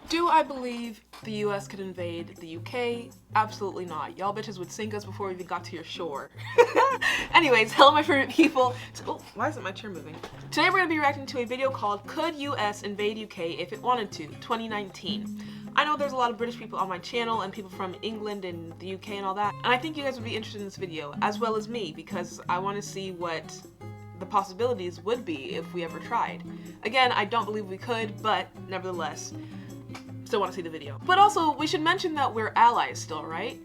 Do I believe the US could invade the UK? Absolutely not. Y'all bitches would sink us before we even got to your shore. Anyways, hello my favorite people. Oh, why isn't my chair moving? Today we're going to be reacting to a video called Could US Invade UK If It Wanted to, 2019. I know there's a lot of British people on my channel and people from England and the UK and all that, and I think you guys would be interested in this video, as well as me, because I want to see what the possibilities would be if we ever tried. Again, I don't believe we could, but nevertheless, still want to see the video. But also, we should mention that we're allies still, right?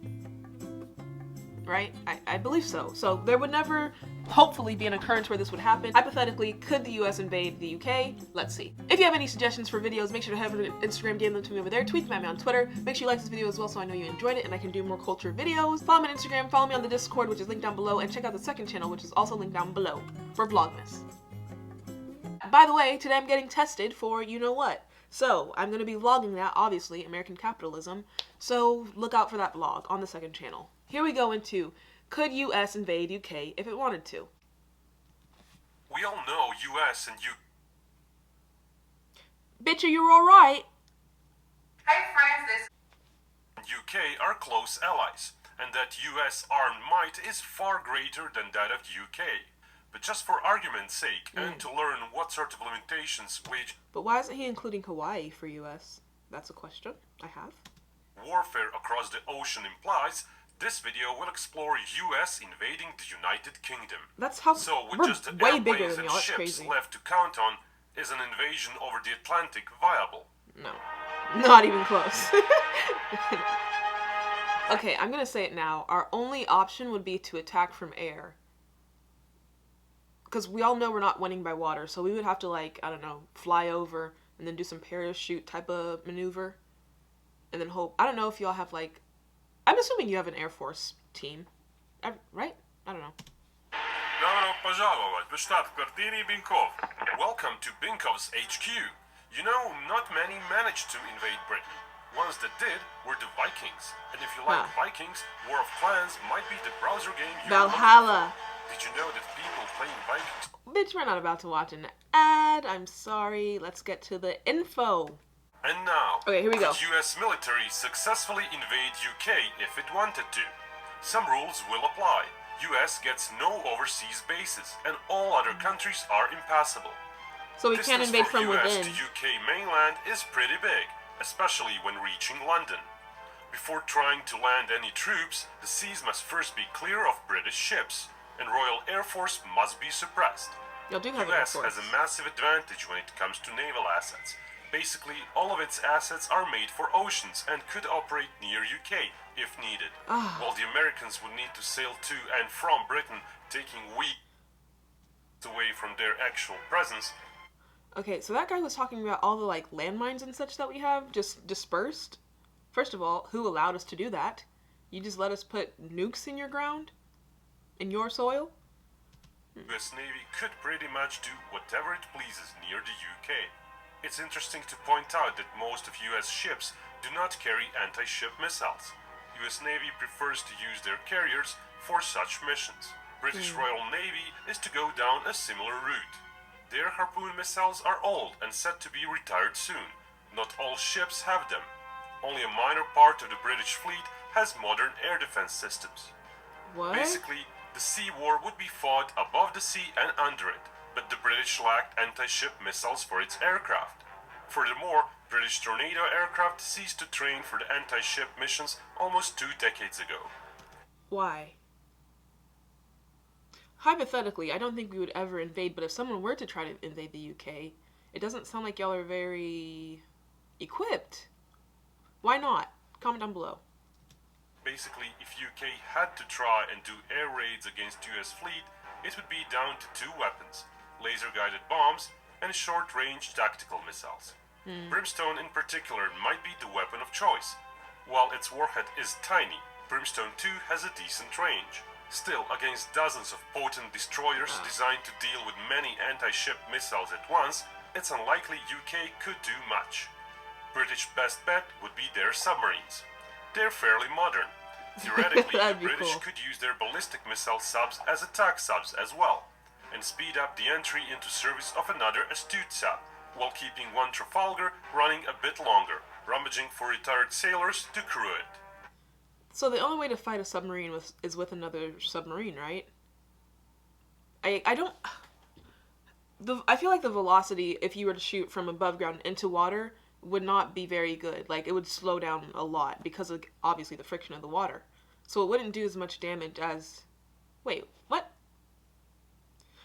Right? I believe so. So there would never, hopefully, be an occurrence where this would happen. Hypothetically, could the US invade the UK? Let's see. If you have any suggestions for videos, make sure to head over to Instagram, DM them to me over there, tweet them at me on Twitter. Make sure you like this video as well so I know you enjoyed it and I can do more culture videos. Follow me on Instagram, follow me on the Discord, which is linked down below, and check out the second channel, which is also linked down below, for Vlogmas. By the way, today I'm getting tested for you-know-what. So, I'm going to be vlogging that, obviously, American capitalism, so look out for that vlog on the second channel. Here we go into, could US invade UK if it wanted to? We all know US and Bitch, are you alright? Hey friends, UK are close allies, and that US armed might is far greater than that of UK. But just for argument's sake, and to learn what sort of limitations wage But why isn't he including Hawaii for US? That's a question I have. warfare across the ocean implies, this video will explore US invading the United Kingdom. That's how So with we're just the way bigger airplanes than and y'all. That's ships crazy. left to count on, is an invasion over the Atlantic viable? No, not even close. Okay, I'm gonna say it now. Our only option would be to attack from air. Because we all know we're not winning by water, so we would have to, like, I don't know, fly over and then do some parachute type of maneuver. And then hope. I don't know if y'all have, like, I'm assuming you have an Air Force team. Right? I don't know. Добро пожаловать в штаб-квартире Binkov. Welcome to Binkov's HQ. You know, not many managed to invade Britain. Ones that did were the Vikings. And if you like Vikings, War of Clans might be the browser game you're Valhalla. looking for. Did you know that people playing Vikings... Bitch, we're not about to watch an ad. I'm sorry. Let's get to the info. And now, Okay, here we go. could US military successfully invade UK if it wanted to? Some rules will apply. US gets no overseas bases, and all other countries are impassable. So we can't Distance invade from from US within. to UK mainland is pretty big, especially when reaching London. Before trying to land any troops, the seas must first be clear of British ships, and Royal Air Force must be suppressed. Y'all do have an Air US Force. has a massive advantage when it comes to naval assets. Basically, all of its assets are made for oceans and could operate near UK if needed, while the Americans would need to sail to and from Britain, taking weeks away from their actual presence. Okay, so that guy was talking about all the, like, landmines and such that we have just dispersed. First of all, who allowed us to do that? You just let us put nukes in your ground? In your soil? US Navy could pretty much do whatever it pleases near the UK. It's interesting to point out that most of US ships do not carry anti-ship missiles. US Navy prefers to use their carriers for such missions. British Royal Navy is to go down a similar route. Their Harpoon missiles are old and set to be retired soon. Not all ships have them. Only a minor part of the British fleet has modern air defense systems. What? Basically, the sea war would be fought above the sea and under it, but the British lacked anti-ship missiles for its aircraft. Furthermore, British Tornado aircraft ceased to train for the anti-ship missions almost 2 decades ago. Why? Hypothetically, I don't think we would ever invade, but if someone were to try to invade the UK, it doesn't sound like y'all are very equipped. Why not? Comment down below. Basically, if UK had to try and do air raids against US fleet, it would be down to 2 weapons, laser-guided bombs and short-range tactical missiles. Brimstone in particular might be the weapon of choice. While its warhead is tiny, Brimstone 2 has a decent range. Still, against dozens of potent destroyers designed to deal with many anti-ship missiles at once, it's unlikely UK could do much. British best bet would be their submarines. They're fairly modern. Theoretically, the That'd be British cool. could use their ballistic missile subs as attack subs as well, and speed up the entry into service of another astute sub, while keeping one Trafalgar running a bit longer. rummaging for retired sailors to crew it. So the only way to fight a submarine is with another submarine, right? I don't... I feel like the velocity, if you were to shoot from above ground into water, would not be very good. Like, it would slow down a lot because of, obviously, the friction of the water. So it wouldn't do as much damage as... Wait, what?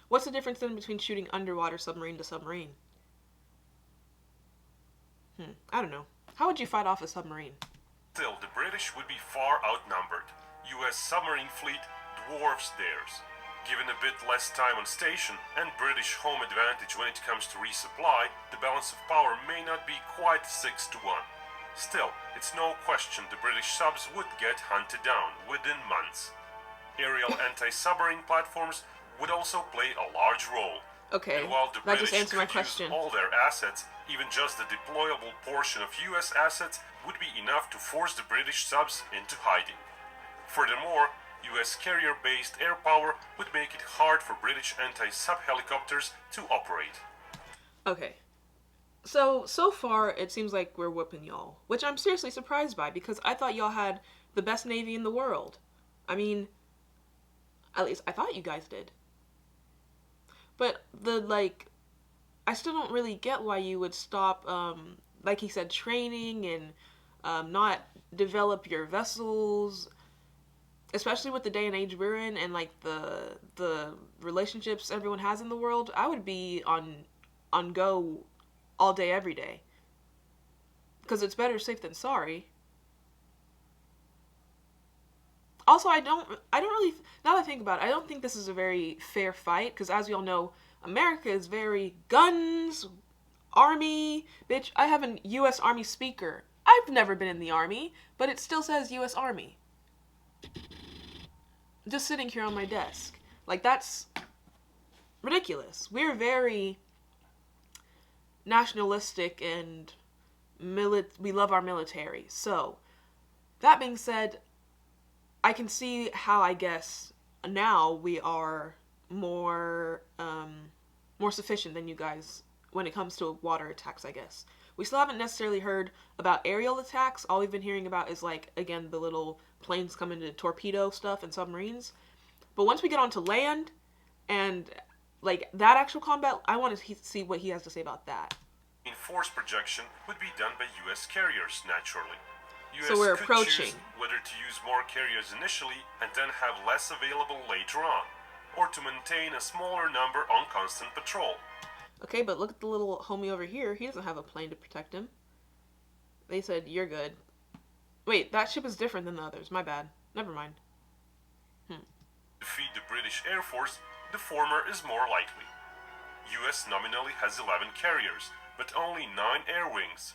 What's the difference then between shooting underwater submarine to submarine? I don't know. How would you fight off a submarine? Still, the British would be far outnumbered. US submarine fleet dwarfs theirs. Given a bit less time on station and British home advantage when it comes to resupply, the balance of power may not be quite 6 to 1. Still, it's no question the British subs would get hunted down within months. Aerial anti-submarine platforms would also play a large role. Okay, and while the that British just answered my could use question. all their assets, even just the deployable portion of US assets would be enough to force the British subs into hiding. Furthermore, US carrier-based air power would make it hard for British anti-sub helicopters to operate. Okay. So far, it seems like we're whooping y'all. Which I'm seriously surprised by, because I thought y'all had the best navy in the world. I mean, at least I thought you guys did. But I still don't really get why you would stop, like he said, training and not develop your vessels, especially with the day and age we're in and like the relationships everyone has in the world. I would be on go all day every day, because it's better safe than sorry. Also, I don't really, now that I think about it, I don't think this is a very fair fight, because as we all know, America is very guns, army, bitch. I have a U.S. Army speaker. I've never been in the army, but it still says U.S. Army. Just sitting here on my desk. Like, that's ridiculous. We're very nationalistic and we love our military. So, that being said, I can see how, I guess, now we are more sufficient than you guys when it comes to water attacks, I guess. We still haven't necessarily heard about aerial attacks. All we've been hearing about is, like, again, the little planes coming to torpedo stuff and submarines. But once we get onto land and, like, that actual combat, I want to see what he has to say about that. Force projection would be done by US carriers, naturally. US So we're could approaching. choose whether to use more carriers initially and then have less available later on, or to maintain a smaller number on constant patrol. Okay, but look at the little homie over here. He doesn't have a plane to protect him. They said, you're good. Wait, that ship is different than the others. My bad. Never mind. To defeat the British Air Force, the former is more likely. US nominally has 11 carriers, but only 9 air wings.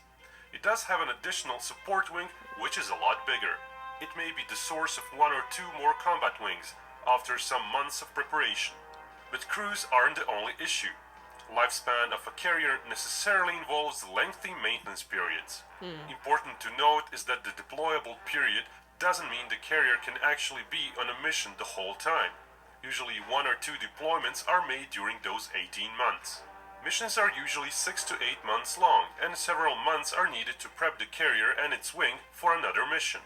It does have an additional support wing, which is a lot bigger. It may be the source of 1 or 2 more combat wings after some months of preparation. But crews aren't the only issue. Lifespan of a carrier necessarily involves lengthy maintenance periods. Important to note is that the deployable period doesn't mean the carrier can actually be on a mission the whole time. Usually 1 or 2 deployments are made during those 18 months. Missions are usually 6 to 8 months long, and several months are needed to prep the carrier and its wing for another mission.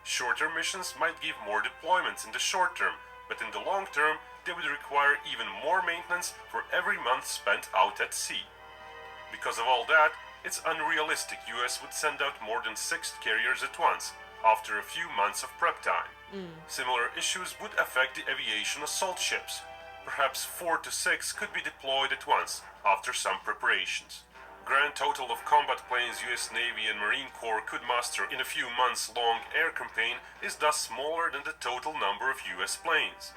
Shorter missions might give more deployments in the short term, but in the long term, they would require even more maintenance for every month spent out at sea. Because of all that, it's unrealistic US would send out more than 6 carriers at once, after a few months of prep time. Similar issues would affect the aviation assault ships. Perhaps 4 to 6 could be deployed at once, after some preparations. Grand total of combat planes US Navy and Marine Corps could muster in a few months long air campaign is thus smaller than the total number of US planes.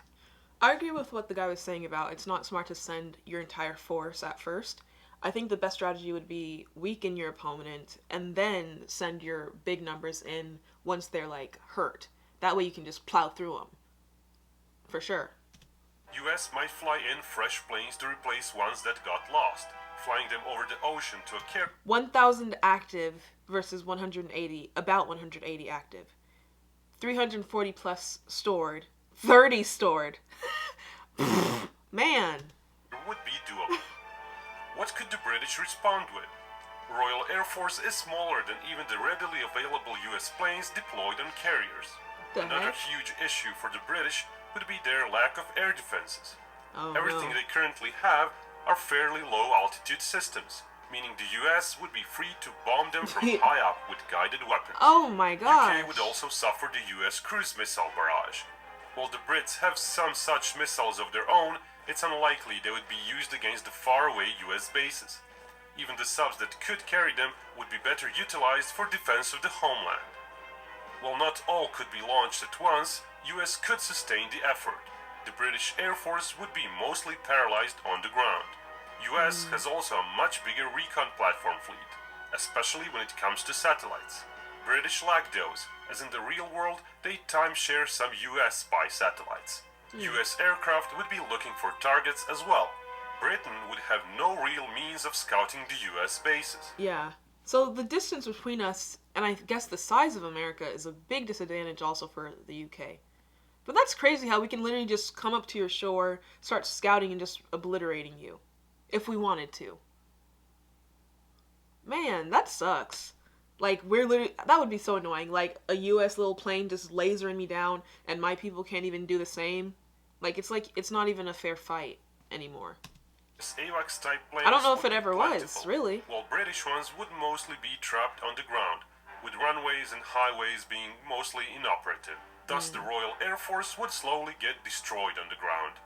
I agree with what the guy was saying about it's not smart to send your entire force at first. I think the best strategy would be weaken your opponent and then send your big numbers in once they're, like, hurt. That way you can just plow through them. For sure. US might fly in fresh planes to replace ones that got lost, flying them over the ocean to a carrier. 1,000 active versus 180, about 180 active. 340 plus stored. 30 stored. Man. Would be doable. What could the British respond with? Royal Air Force is smaller than even the readily available US planes deployed on carriers. The Another heck? huge issue for the British would be their lack of air defenses. Oh, Everything no. they currently have are fairly low altitude systems, meaning the US would be free to bomb them from high up with guided weapons. Oh my gosh. UK would also suffer the US cruise missile barrage. While the Brits have some such missiles of their own, it's unlikely they would be used against the faraway US bases. Even the subs that could carry them would be better utilized for defense of the homeland. While not all could be launched at once, US could sustain the effort. The British Air Force would be mostly paralyzed on the ground. US has also a much bigger recon platform fleet, especially when it comes to satellites. British lack those, as in the real world they timeshare some US spy satellites. US aircraft would be looking for targets as well. Britain would have no real means of scouting the US bases. Yeah. So the distance between us, and I guess the size of America, is a big disadvantage also for the UK. But that's crazy how we can literally just come up to your shore, start scouting, and just obliterating you. If we wanted to. Man, that sucks. Like, we're literally, that would be so annoying. Like, a US little plane just lasering me down, and my people can't even do the same. Like, it's not even a fair fight anymore. AWACS type planes I don't know if would it be ever plentiful, was, really. while British ones would mostly be trapped on the ground, with runways and highways being mostly inoperative. Thus, the Royal Air Force would slowly get destroyed on the ground.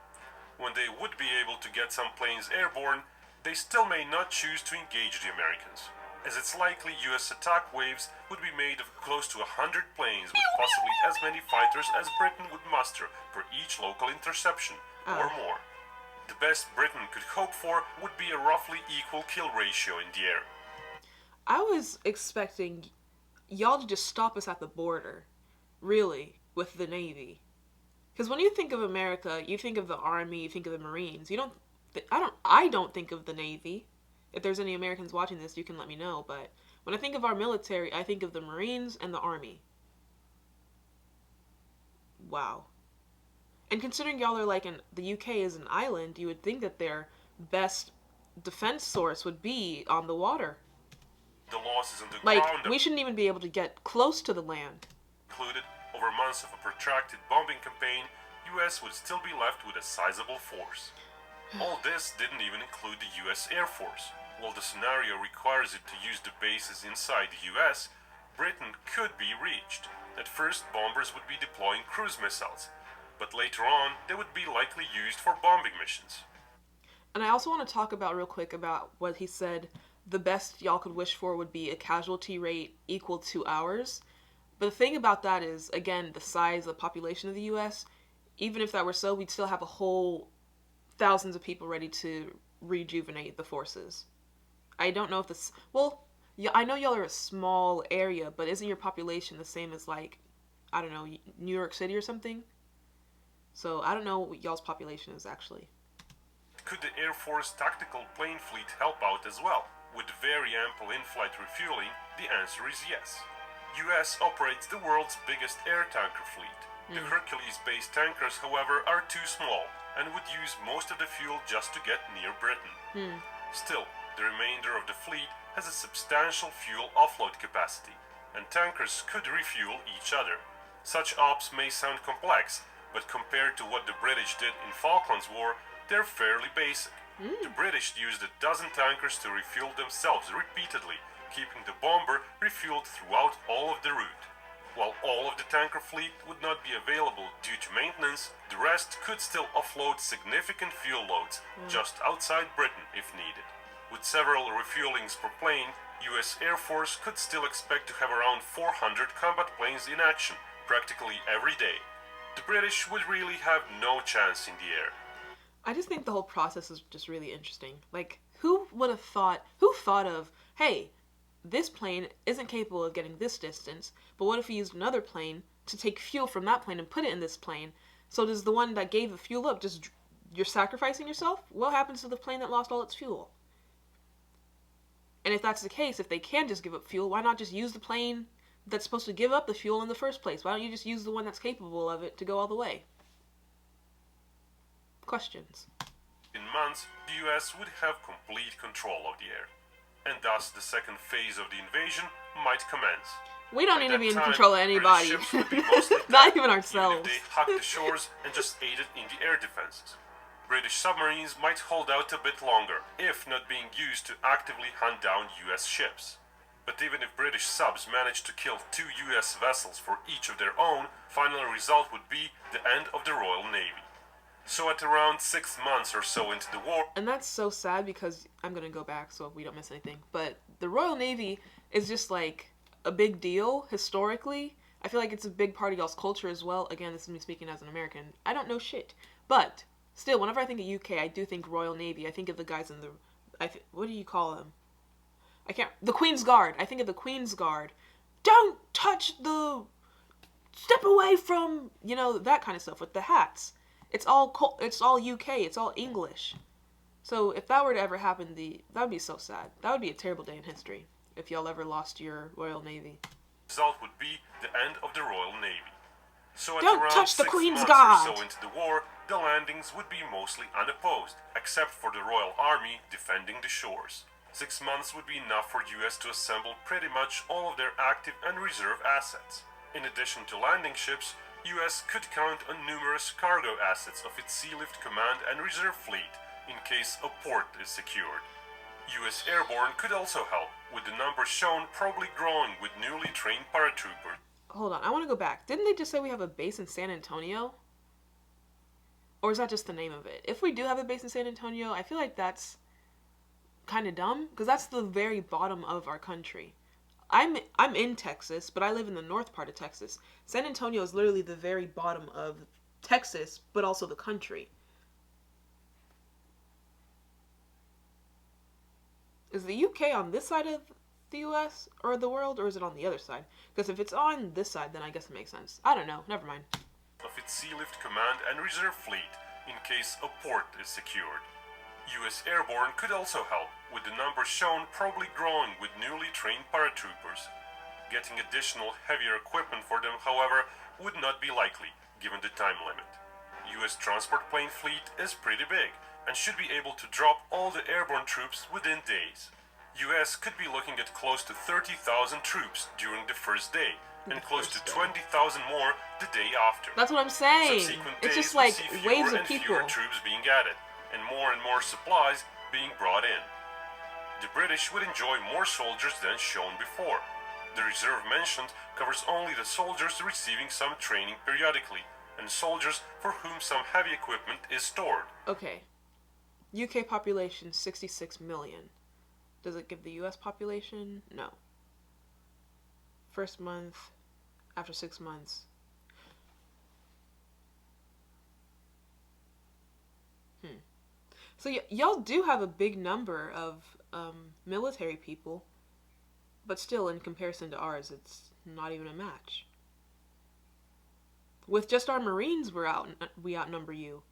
When they would be able to get some planes airborne, they still may not choose to engage the Americans, as it's likely US attack waves would be made of close to 100 planes with possibly as many fighters as Britain would muster per each local interception, or more. The best Britain could hope for would be a roughly equal kill ratio in the air. I was expecting y'all to just stop us at the border. Really, with the Navy. Because when you think of America, you think of the Army, you think of the Marines. I don't think of the Navy. If there's any Americans watching this, you can let me know. But when I think of our military, I think of the Marines and the Army. Wow. And considering y'all are the UK is an island, you would think that their best defense source would be on the water. The losses on the Like, ground we shouldn't even be able to get close to the land. included over months of a protracted bombing campaign, US would still be left with a sizable force. All this didn't even include the US Air Force. While the scenario requires it to use the bases inside the US, Britain could be reached. At first, bombers would be deploying cruise missiles, but later on, they would be likely used for bombing missions. And I also want to talk about real quick about what he said the best y'all could wish for would be a casualty rate equal to ours. But the thing about that is, again, the size of the population of the US, even if that were so, we'd still have a whole thousands of people ready to rejuvenate the forces. I don't know if this, well, yeah, I know y'all are a small area, but isn't your population the same as, like, I don't know, New York City or something? So I don't know what y'all's population is actually. Could the Air Force tactical plane fleet help out as well? With very ample in-flight refueling, the answer is yes. US operates the world's biggest air tanker fleet. The Hercules-based tankers, however, are too small and would use most of the fuel just to get near Britain. Still, the remainder of the fleet has a substantial fuel offload capacity, and tankers could refuel each other. Such ops may sound complex, but compared to what the British did in Falklands War, they're fairly basic. The British used a dozen tankers to refuel themselves repeatedly, keeping the bomber refueled throughout all of the route. While all of the tanker fleet would not be available due to maintenance, the rest could still offload significant fuel loads just outside Britain if needed. With several refuelings per plane, US Air Force could still expect to have around 400 combat planes in action practically every day. The British would really have no chance in the air. I just think the whole process is just really interesting. Like, who thought of, hey, this plane isn't capable of getting this distance, but what if we used another plane to take fuel from that plane and put it in this plane? So does the one that gave the fuel up just, you're sacrificing yourself? What happens to the plane that lost all its fuel? And if that's the case, if they can just give up fuel, why not just use the plane that's supposed to give up the fuel in the first place? Why don't you just use the one that's capable of it to go all the way? Questions. In months, the US would have complete control of the air. and thus the second phase of the invasion might commence. We don't At need to that be in time, control of anybody. British ships would be mostly Not dead, even ourselves. Even if they hugged the shores and just aided in the air defenses. British submarines might hold out a bit longer, if not being used to actively hunt down US ships. But even if British subs managed to kill 2 US vessels for each of their own, final result would be the end of the Royal Navy. So at around 6 months or so into the war... And that's so sad because I'm going to go back so we don't miss anything. But the Royal Navy is just like a big deal historically. I feel like it's a big part of y'all's culture as well. Again, this is me speaking as an American. I don't know shit. But still, whenever I think of UK, I do think Royal Navy. I think of the guys in the... what do you call them? The Queen's Guard. I think of the Queen's Guard. Don't touch the... Step away from... You know, that kind of stuff with the hats. It's all UK. It's all English. So if that were to ever happen, that would be so sad. That would be a terrible day in history if y'all ever lost your Royal Navy. Result would be the end of the Royal Navy. So at Don't around touch the 6 Queen's months Guard. or so into the war, the landings would be mostly unopposed, except for the Royal Army defending the shores. 6 months would be enough for US to assemble pretty much all of their active and reserve assets. In addition to landing ships, US could count on numerous cargo assets of its Sea Lift Command and Reserve Fleet in case a port is secured. US Airborne could also help, with the numbers shown probably growing with newly trained paratroopers. Hold on, I want to go back. Didn't they just say we have a base in San Antonio? Or is that just the name of it? If we do have a base in San Antonio, I feel like that's kind of dumb, because that's the very bottom of our country. I'm in Texas, but I live in the north part of Texas. San Antonio is literally the very bottom of Texas, but also the country. Is the UK on this side of the US or the world, or is it on the other side? Because if it's on this side, then I guess it makes sense. I don't know. Never mind. Of its Sea Lift Command and Reserve Fleet in case a port is secured. US Airborne could also help, with the numbers shown probably growing with newly trained paratroopers. Getting additional heavier equipment for them, however, would not be likely, given the time limit. US transport plane fleet is pretty big, and should be able to drop all the airborne troops within days. US could be looking at close to 30,000 troops during the first day, and close to 20,000 more the day after. That's what I'm saying. Subsequent It's days just would like see waves fewer of and people. fewer troops being added, and more supplies being brought in. The British would enjoy more soldiers than shown before. The reserve mentioned covers only the soldiers receiving some training periodically, and soldiers for whom some heavy equipment is stored. Okay. UK population 66 million. Does it give the US population? No. First month, after 6 months. So y'all do have a big number of military people, but still, in comparison to ours, it's not even a match. With just our Marines, we outnumber you.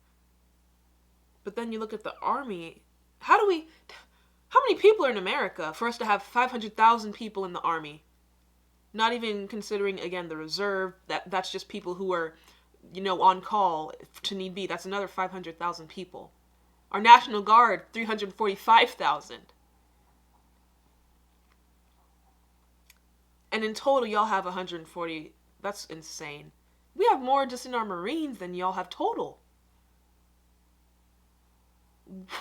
But then you look at the Army. How many people are in America for us to have 500,000 people in the Army? Not even considering, again, the reserve. That's just people who are, on call to need be. That's another 500,000 people. Our National Guard, 345,000. And in total, y'all have 140. That's insane. We have more just in our Marines than y'all have total.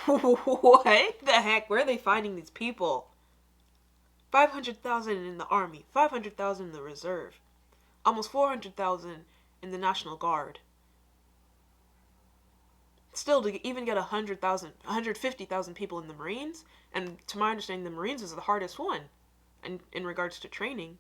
What the heck? Where are they finding these people? 500,000 in the Army, 500,000 in the Reserve, almost 400,000 in the National Guard. Still, to even get 150,000 people in the Marines, and to my understanding, the Marines is the hardest one, and in regards to training.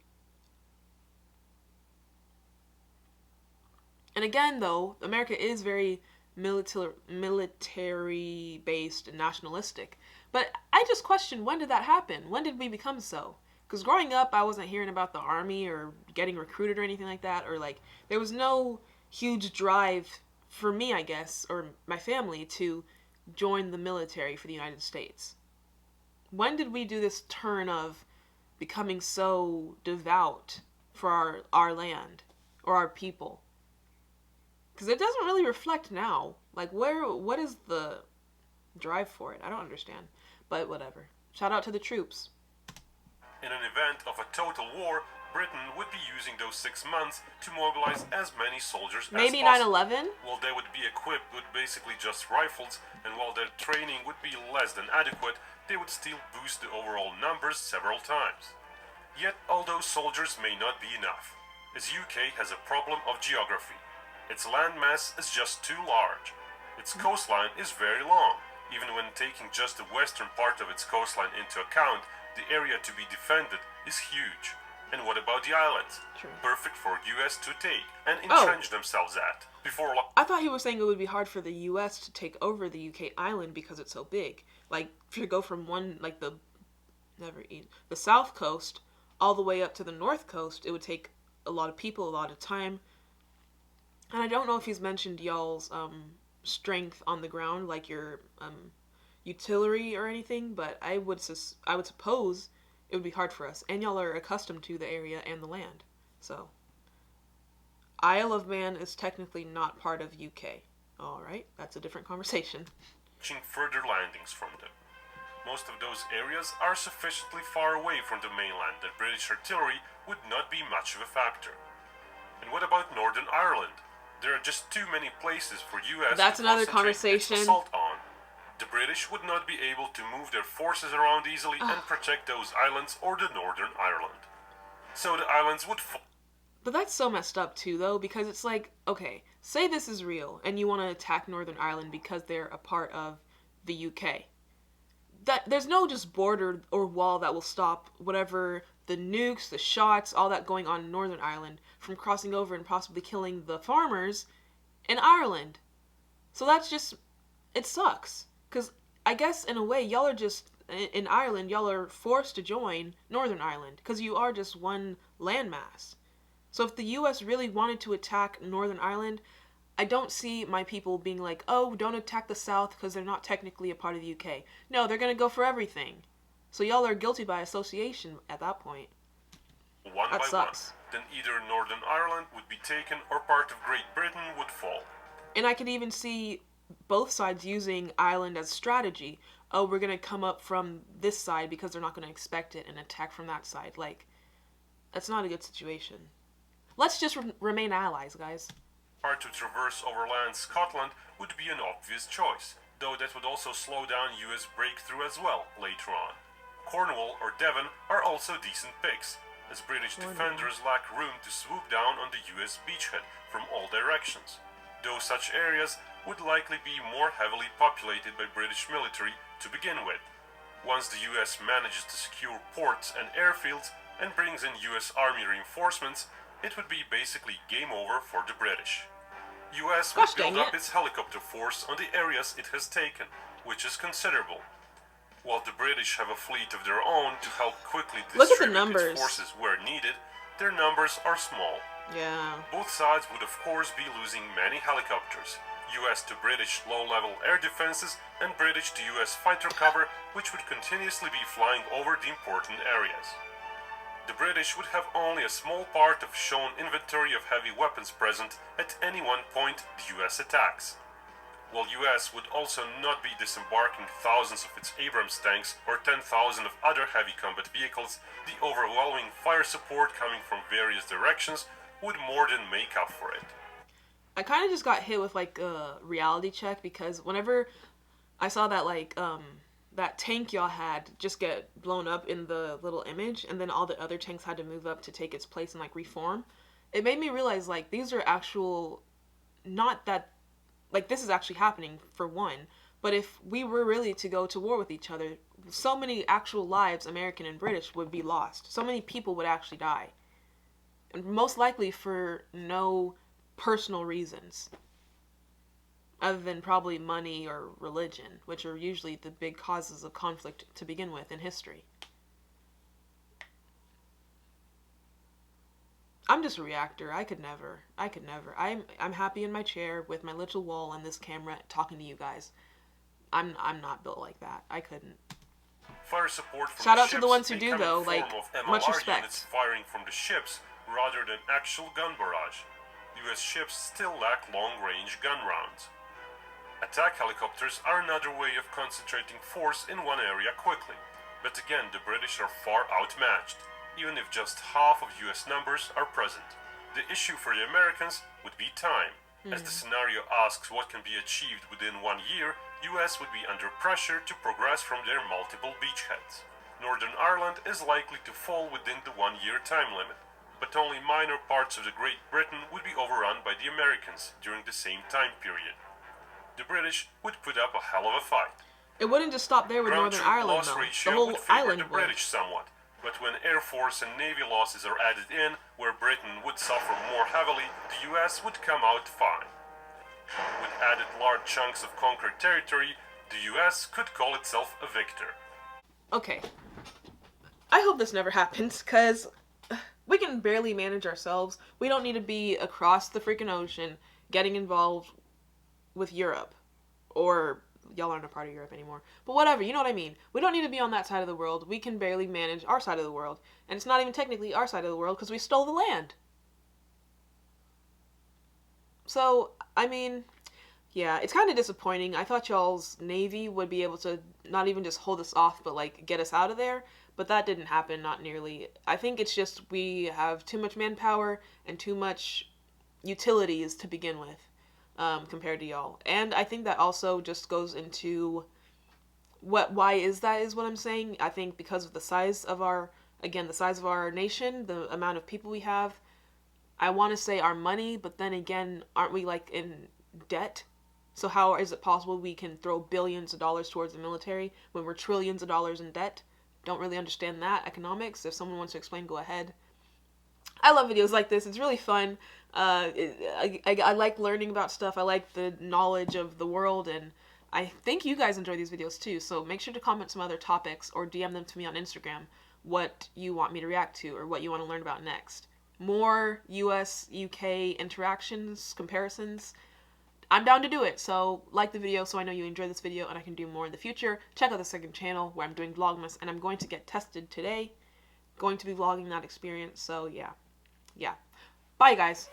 And again, though, America is very military-based and nationalistic. But I just question, when did that happen? When did we become so? Because growing up, I wasn't hearing about the Army or getting recruited or anything like that. Or, there was no huge drive for me, I guess, or my family, to join the military for the United States. When did we do this turn of becoming so devout for our land or our people? Because it doesn't really reflect now. What is the drive for it? I don't understand. But whatever. Shout out to the troops. In an event of a total war, Britain would be using those 6 months to mobilize as many soldiers Maybe as possible. 9/11? Well, they would be equipped with basically just rifles, and while their training would be less than adequate, they would still boost the overall numbers several times. Yet, all those soldiers may not be enough, as UK has a problem of geography. Its landmass is just too large. Its coastline is very long. Even when taking just the western part of its coastline into account, the area to be defended is huge. And what about the islands? True. Perfect for US to take and entrench themselves at. Before I thought he was saying it would be hard for the US to take over the UK island because it's so big. Like, if you go from the south coast all the way up to the north coast, it would take a lot of people, a lot of time. And I don't know if he's mentioned y'all's strength on the ground, like your utility or anything, but I would suppose it would be hard for us. And y'all are accustomed to the area and the land. So, Isle of Man is technically not part of UK. Alright, that's a different conversation. Further landings from them. Most of those areas are sufficiently far away from the mainland that British artillery would not be much of a factor. And what about Northern Ireland? There are just too many places for US That's to another concentrate its conversation. assault on. The British would not be able to move their forces around easily and protect those islands or the Northern Ireland. So the islands would fall. But that's so messed up too, though, because it's like, okay, say this is real and you want to attack Northern Ireland because they're a part of the UK. There's no just border or wall that will stop whatever the nukes, the shots, all that going on in Northern Ireland from crossing over and possibly killing the farmers in Ireland. So that's just, it sucks. Because I guess in a way, y'all are just, in Ireland, y'all are forced to join Northern Ireland because you are just one landmass. So if the US really wanted to attack Northern Ireland, I don't see my people being like, oh, don't attack the South because they're not technically a part of the UK. No, they're going to go for everything. So y'all are guilty by association at that point. One That by sucks. one, then either Northern Ireland would be taken or part of Great Britain would fall. And I could even see both sides using Ireland as strategy. Oh, we're going to come up from this side because they're not going to expect it and attack from that side. Like, that's not a good situation. Let's just remain allies, guys. Hard to traverse overland Scotland would be an obvious choice, though that would also slow down US breakthrough as well later on. Cornwall or Devon are also decent picks, as British defenders lack room to swoop down on the US beachhead from all directions, though such areas would likely be more heavily populated by British military to begin with. Once the US manages to secure ports and airfields and brings in US Army reinforcements, it would be basically game over for the British. US would Gosh build dang up it. its helicopter force on the areas it has taken, which is considerable. While the British have a fleet of their own to help quickly Look at the distribute numbers. its forces where needed, their numbers are small. Yeah. Both sides would of course be losing many helicopters, US to British low-level air defenses and British to US fighter cover, which would continuously be flying over the important areas. The British would have only a small part of shown inventory of heavy weapons present at any one point the US attacks. While US would also not be disembarking thousands of its Abrams tanks or 10,000 of other heavy combat vehicles, the overwhelming fire support coming from various directions would more than make up for it. I kind of just got hit with like a reality check because whenever I saw that that tank y'all had just get blown up in the little image and then all the other tanks had to move up to take its place and like reform, it made me realize like these are actual, not that, like this is actually happening for one, but if we were really to go to war with each other, so many actual lives, American and British, would be lost. So many people would actually die. And most likely for no personal reasons. Other than probably money or religion, which are usually the big causes of conflict to begin with in history. I'm just a reactor. I could never. I'm happy in my chair with my little wall and this camera talking to you guys. I'm not built like that. I couldn't. Fire support from Shout the out to the ships ones who may do, come in though, form like, of much MLR respect. units firing from the ships rather than actual gun barrage. US ships still lack long-range gun rounds. Attack helicopters are another way of concentrating force in one area quickly. But again, the British are far outmatched, even if just half of US numbers are present. The issue for the Americans would be time. As the scenario asks what can be achieved within 1 year, US would be under pressure to progress from their multiple beachheads. Northern Ireland is likely to fall within the 1 year time limit, but only minor parts of the Great Britain would be overrun by the Americans during the same time period. The British would put up a hell of a fight. It wouldn't just stop there with Ground Northern troop Ireland, loss though. The ratio whole would favor island the would. British somewhat, but when Air Force and Navy losses are added in, where Britain would suffer more heavily, the US would come out fine. With added large chunks of conquered territory, the US could call itself a victor. Okay. I hope this never happens, because we can barely manage ourselves. We don't need to be across the freaking ocean getting involved with Europe. Or, y'all aren't a part of Europe anymore. But whatever, you know what I mean. We don't need to be on that side of the world. We can barely manage our side of the world. And it's not even technically our side of the world, because we stole the land. So, I mean, yeah, it's kind of disappointing. I thought y'all's Navy would be able to not even just hold us off, but, like, get us out of there. But that didn't happen, not nearly. I think it's just we have too much manpower and too much utilities to begin with, compared to y'all. And I think that also just goes into why is what I'm saying. I think because of the size of our nation, the amount of people we have, I want to say our money, but then again, aren't we, like, in debt? So how is it possible we can throw billions of dollars towards the military when we're trillions of dollars in debt? Don't really understand that economics. If someone wants to explain, go ahead. I love videos like this. It's really fun. I like learning about stuff. I like the knowledge of the world, and I think you guys enjoy these videos too. So make sure to comment some other topics or DM them to me on Instagram what you want me to react to or what you want to learn about next. More US, UK interactions, comparisons. I'm down to do it, so like the video so I know you enjoy this video and I can do more in the future. Check out the second channel where I'm doing Vlogmas, and I'm going to get tested today. Going to be vlogging that experience, so yeah. Bye, guys.